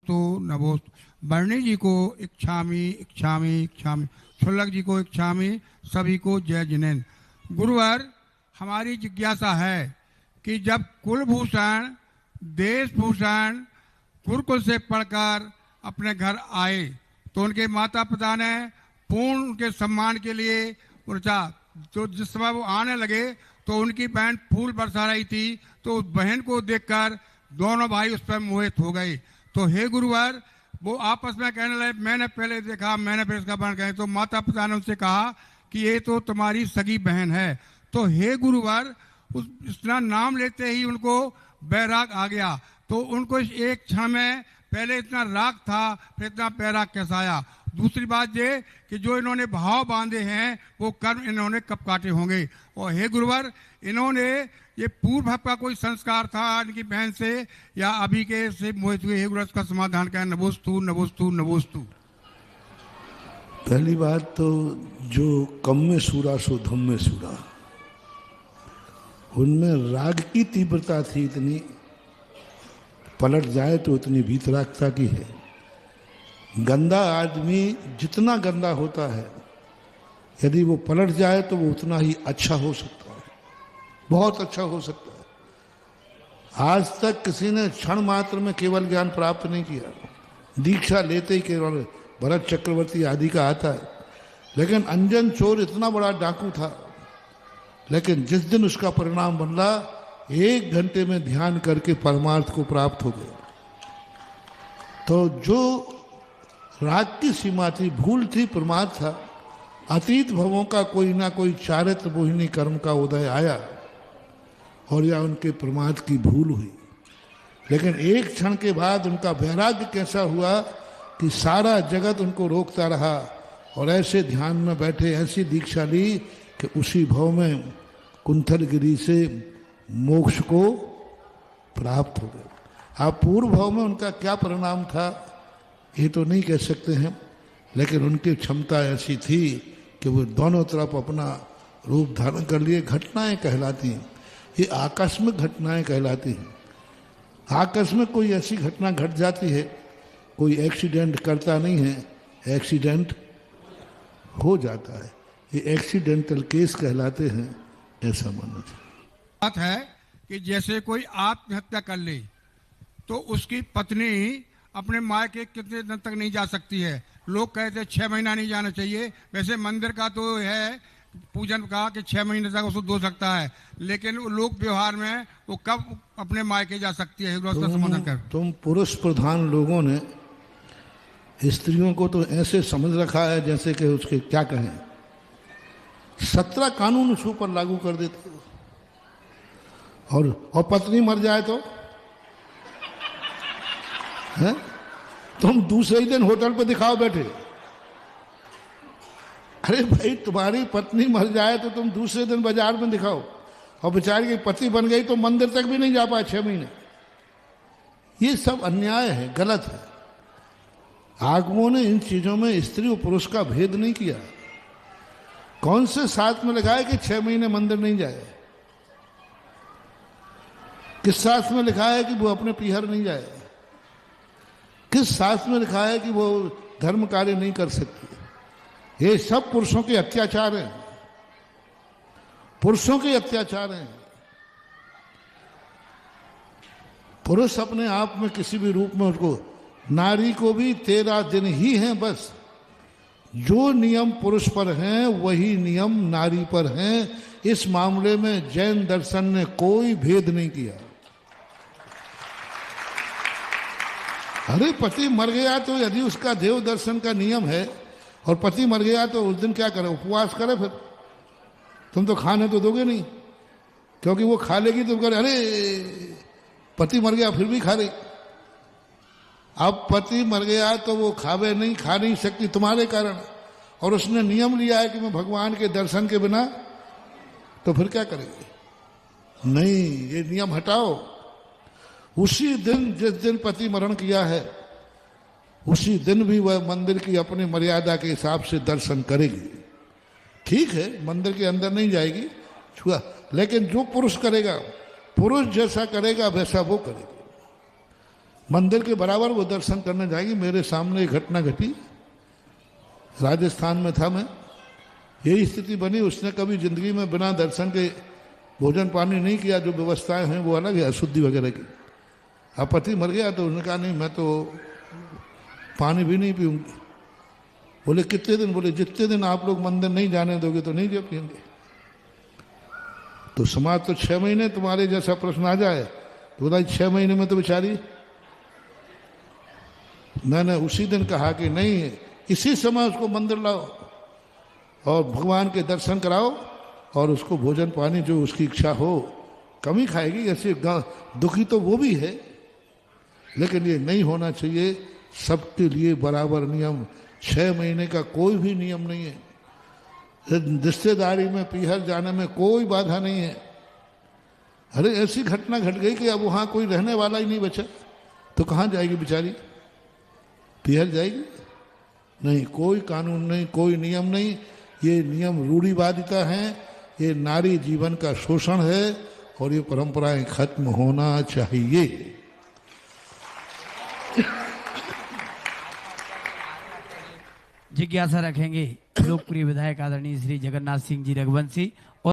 तो नभोस्तु। वर्णी जी को इच्छामि इच्छामि इच्छामि, शुल्लक जी को इच्छामि, सभी को जय जिनेन्द्र। गुरुवर, हमारी जिज्ञासा है कि जब कुलभूषण देशभूषण गुरुकुल से पढ़कर अपने घर आए तो उनके माता पिता ने पूर्ण उनके सम्मान के लिए पूछा। तो जिस समय वो आने लगे तो उनकी बहन फूल बरसा रही थी, तो उस बहन को देखकर दोनों भाई उस पर मोहित हो गए। तो हे गुरुवर, वो आपस में कहने लगे मैंने पहले देखा, मैंने फिर इसका वर्ण कहे। तो माता पिता ने उनसे कहा कि ये तो तुम्हारी सगी बहन है। तो हे गुरुवर, उस इतना नाम लेते ही उनको बैराग आ गया। तो उनको इस एक क्षण में पहले इतना राग था, फिर इतना बैराग कैसा आया। दूसरी बात ये कि जो इन्होंने भाव बांधे हैं वो कर्म इन्होंने कब काटे होंगे। और हे गुरुवर, इन्होंने ये पूर्व का कोई संस्कार था इनकी बहन से या अभी के से मोहित हुए। हे गुरुवर, का समाधान क्या है? नभोस्तु नभोस्तु नभोस्तु। पहली बात तो जो कम में सूरा सो धम में सूरा, उनमें राग की तीव्रता थी इतनी, पलट जाए तो इतनी वीतरागता की है। गंदा आदमी जितना गंदा होता है, यदि वो पलट जाए तो वो उतना ही अच्छा हो सकता है, बहुत अच्छा हो सकता है। आज तक किसी ने क्षण मात्र में केवल ज्ञान प्राप्त नहीं किया, दीक्षा लेते ही केवल भरत चक्रवर्ती आदि का आता है। लेकिन अंजन चोर इतना बड़ा डाकू था, लेकिन जिस दिन उसका परिणाम बनला, 1 घंटे में ध्यान करके परमार्थ को प्राप्त हो गया। तो जो राग की सीमा थी, भूल थी, प्रमाद था, अतीत भवों का कोई ना कोई चारित्र मोहिनी कर्म का उदय आया और या उनके प्रमाद की भूल हुई। लेकिन एक क्षण के बाद उनका वैराग्य कैसा हुआ कि सारा जगत उनको रोकता रहा और ऐसे ध्यान में बैठे, ऐसी दीक्षा ली कि उसी भव में कुंथलगिरी से मोक्ष को प्राप्त हो गए। आप पूर्व भव में उनका क्या परिणाम था ये तो नहीं कह सकते हैं, लेकिन उनकी क्षमता ऐसी थी कि वो दोनों तरफ अपना रूप धारण कर लिए। घटनाएं कहलाती हैं, ये आकस्मिक घटनाएं कहलाती हैं। आकस्मिक कोई ऐसी घटना घट जाती है, कोई एक्सीडेंट करता नहीं है, एक्सीडेंट हो जाता है, ये एक्सीडेंटल केस कहलाते हैं। ऐसा मानना चाहिए। बात है कि जैसे कोई आत्महत्या कर ले तो उसकी पत्नी अपने मायके कितने दिन तक नहीं जा सकती है। लोग कहते हैं 6 महीना नहीं जाना चाहिए। वैसे मंदिर का तो है पूजन का कि 6 महीने तक उसको धो सकता है, लेकिन लोग व्यवहार में वो कब अपने मायके जा सकती है? तुम पुरुष प्रधान लोगों ने स्त्रियों को तो ऐसे समझ रखा है जैसे कि उसके क्या कहें, 17 कानून उस ऊपर लागू कर देते हो। और पत्नी मर जाए तो है? तुम दूसरे ही दिन होटल पे दिखाओ बैठे। अरे भाई, तुम्हारी पत्नी मर जाए तो तुम दूसरे दिन बाजार में दिखाओ, और बेचारी की पति बन गई तो मंदिर तक भी नहीं जा पाए 6 महीने। ये सब अन्याय है, गलत है। आगमों ने इन चीजों में स्त्री और पुरुष का भेद नहीं किया। कौन से शास्त्र में लिखा है कि 6 महीने मंदिर नहीं जाए? किस शास्त्र में लिखा है कि वो अपने पीहर नहीं जाए? किस शास्त्र में लिखा है कि वो धर्म कार्य नहीं कर सकती? ये सब पुरुषों के अत्याचार हैं, पुरुषों के अत्याचार हैं। पुरुष अपने आप में किसी भी रूप में उसको, नारी को भी 13 दिन ही हैं बस। जो नियम पुरुष पर हैं वही नियम नारी पर हैं। इस मामले में जैन दर्शन ने कोई भेद नहीं किया। अरे पति मर गया तो यदि उसका देव दर्शन का नियम है और पति मर गया तो उस दिन क्या करे? उपवास करे। फिर तुम तो खाने तो दोगे नहीं, क्योंकि वो खा लेगी तो करे अरे पति मर गया फिर भी खा रही। अब पति मर गया तो वो खावे नहीं, खा नहीं सकती तुम्हारे कारण, और उसने नियम लिया है कि मैं भगवान के दर्शन के बिना, तो फिर क्या करेगी? नहीं, ये नियम हटाओ। उसी दिन जिस दिन पति मरण किया है उसी दिन भी वह मंदिर की अपनी मर्यादा के हिसाब से दर्शन करेगी। ठीक है, मंदिर के अंदर नहीं जाएगी छुआ, लेकिन जो पुरुष करेगा, पुरुष जैसा करेगा वैसा वो करेगी। मंदिर के बराबर वो दर्शन करने जाएगी। मेरे सामने एक घटना घटी, राजस्थान में था मैं, यही स्थिति बनी। उसने कभी जिंदगी में बिना दर्शन के भोजन पानी नहीं किया। जो व्यवस्थाएं हैं वो अलग है, अशुद्धि वगैरह की। अब पति मर गया तो उन्होंने कहा नहीं मैं तो पानी भी नहीं पीऊंगी। बोले कितने दिन? बोले जितने दिन आप लोग मंदिर नहीं जाने दोगे तो नहीं पिएंगे। तो समाज तो 6 महीने तुम्हारे जैसा प्रश्न आ जाए तो बोला 6 महीने में तो बेचारी। मैंने उसी दिन कहा कि नहीं, इसी समय उसको मंदिर लाओ और भगवान के दर्शन कराओ और उसको भोजन पानी जो उसकी इच्छा हो, कमी खाएगी ऐसे, दुखी तो वो भी है, लेकिन ये नहीं होना चाहिए। सबके लिए बराबर नियम। 6 महीने का कोई भी नियम नहीं है। रिश्तेदारी में पीहर जाने में कोई बाधा नहीं है। अरे ऐसी घटना घट गई कि अब वहाँ कोई रहने वाला ही नहीं बचा, तो कहाँ जाएगी बेचारी? पीहर जाएगी? नहीं, कोई कानून नहीं, कोई नियम नहीं। ये नियम रूढ़िवादिता है, ये नारी जीवन का शोषण है और ये परंपराएं खत्म होना चाहिए। जिज्ञासा रखेंगे लोकप्रिय विधायक आदरणीय श्री जगन्नाथ सिंह जी रघुवंशी